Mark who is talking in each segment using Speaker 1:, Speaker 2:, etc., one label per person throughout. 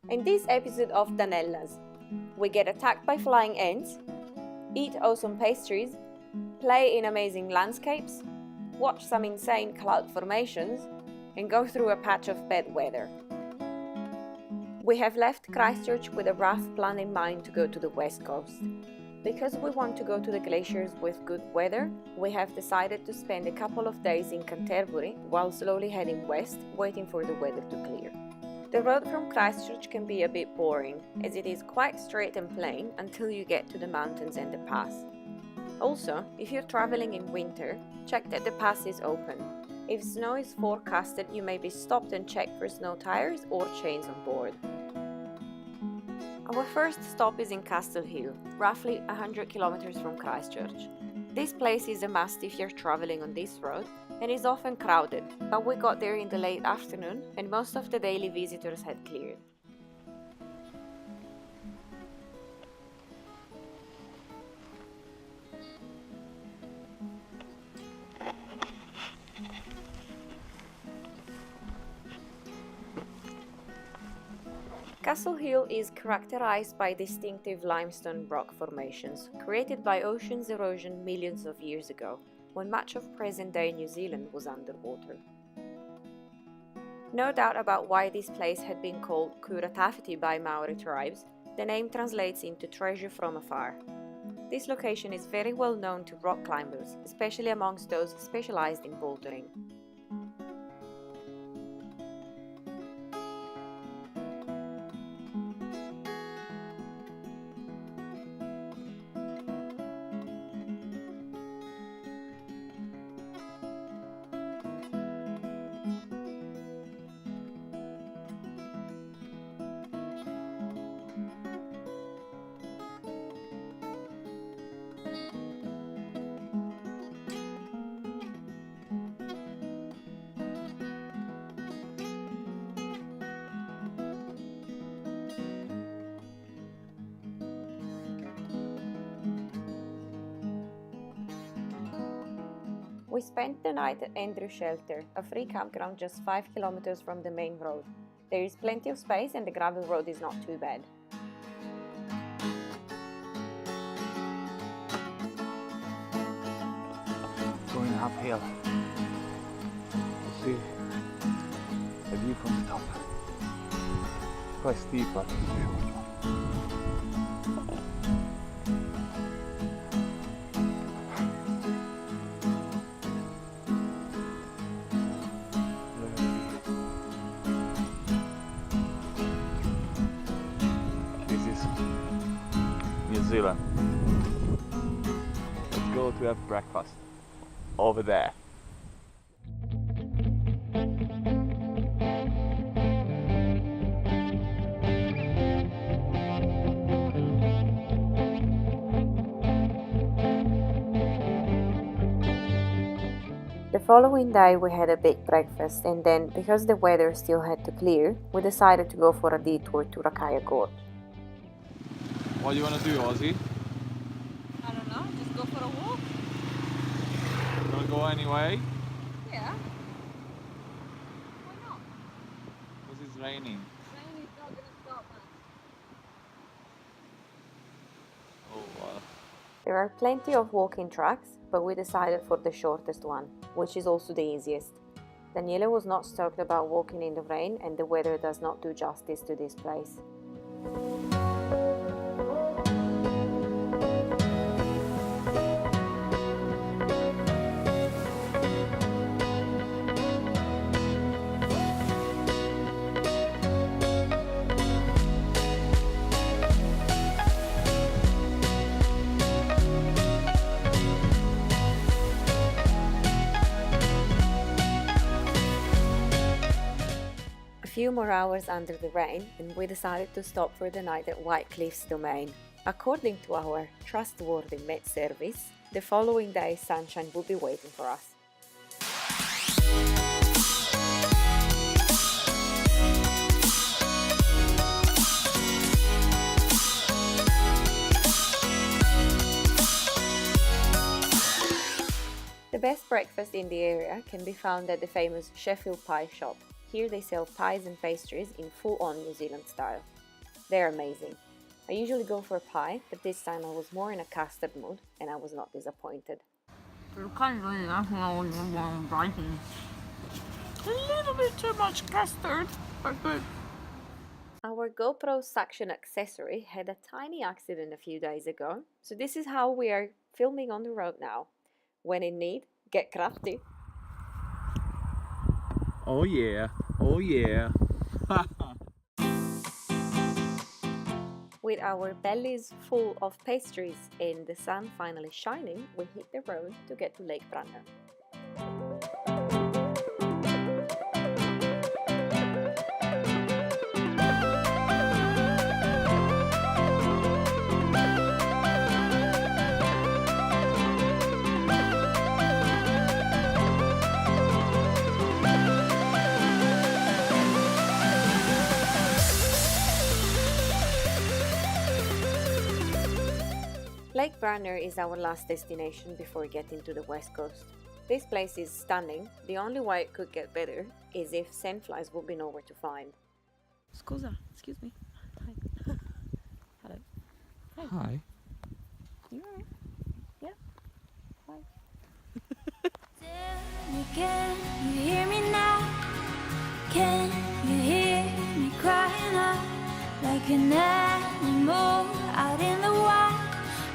Speaker 1: In this episode of Danella's, we get attacked by flying ants, eat awesome pastries, play in amazing landscapes, watch some insane cloud formations, and go through a patch of bad weather. We have left Christchurch with a rough plan in mind to go to the west coast. Because we want to go to the glaciers with good weather, we have decided to spend a couple of days in Canterbury while slowly heading west, waiting for the weather to clear. The road from Christchurch can be a bit boring, as it is quite straight and plain until you get to the mountains and the pass. Also, if you're traveling in winter, check that the pass is open. If snow is forecasted, you may be stopped and checked for snow tires or chains on board. Our first stop is in Castle Hill, roughly 100 kilometers from Christchurch. This place is a must if you're traveling on this road and is often crowded, but we got there in the late afternoon and most of the daily visitors had cleared. Castle Hill is characterized by distinctive limestone rock formations created by ocean's erosion millions of years ago, when much of present-day New Zealand was underwater. No doubt about why this place had been called Kuratawhiti by Maori tribes, the name translates into treasure from afar. This location is very well known to rock climbers, especially amongst those specialized in bouldering. We spent the night at Andrew Shelter, a free campground just 5 kilometers from the main road. There is plenty of space and the gravel road is not too bad.
Speaker 2: Going uphill. You see the view from the top. Quite steep, but New Zealand. Let's go to have breakfast over there.
Speaker 1: The following day we had a big breakfast and then, because the weather still had to clear, we decided to go for a detour to Rakaya Gorge.
Speaker 2: What do you want to do, Ozzy?
Speaker 3: I don't know, just go for a walk?
Speaker 2: You want to go anyway?
Speaker 3: Yeah. Why not?
Speaker 2: Because it's raining.
Speaker 3: Rain is not going to stop us.
Speaker 2: Oh, wow.
Speaker 1: There are plenty of walking tracks, but we decided for the shortest one, which is also the easiest. Danella was not stoked about walking in the rain, and the weather does not do justice to this place. A few more hours under the rain and we decided to stop for the night at Whitecliffs Domain. According to our trustworthy Met service, the following day sunshine would be waiting for us. The best breakfast in the area can be found at the famous Sheffield Pie shop. Here they sell pies and pastries in full-on New Zealand style. They're amazing. I usually go for a pie, but this time I was more in a custard mood and I was not disappointed.
Speaker 3: A little bit too much custard, but good.
Speaker 1: Our GoPro suction accessory had a tiny accident a few days ago, so this is how we are filming on the road now. When in need, get crafty.
Speaker 2: Oh yeah, oh yeah.
Speaker 1: With our bellies full of pastries and the sun finally shining, we hit the road to get to Lake Brunner. Lake Brunner is our last destination before getting to the west coast. This place is stunning. The only way it could get better is if sandflies would be nowhere to find.
Speaker 3: Scusa, excuse me. Hi. Hello.
Speaker 2: Hi.
Speaker 3: You alright? Yeah. Hi.
Speaker 4: Can you hear me now? Can you hear me crying out like an animal out in the wild?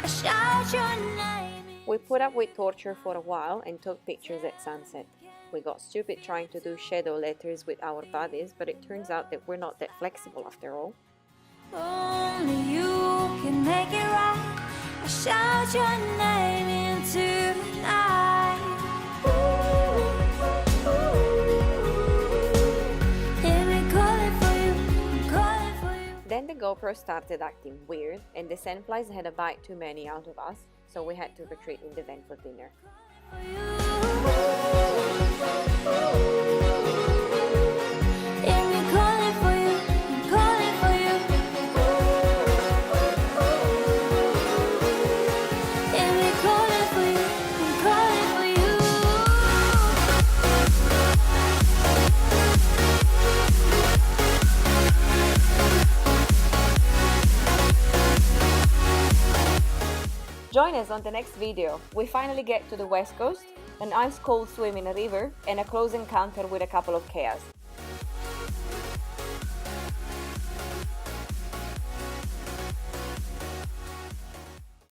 Speaker 4: I shout your name.
Speaker 1: We put up with torture for a while and took pictures at sunset. We got stupid trying to do shadow letters with our bodies, but it turns out that we're not that flexible after all.
Speaker 4: Only you can make it right. I shout your name into the night. Hear me calling for you, I'm calling for you.
Speaker 1: Then the GoPro started acting weird and the sandflies had a bite too many out of us, so we had to retreat in the van for dinner.
Speaker 4: Hear me calling for you, I'm calling for you. Hear me calling for you, I'm calling for you.
Speaker 1: Join us on the next video. We finally get to the west coast, an ice cold swim in a river, and a close encounter with a couple of keas.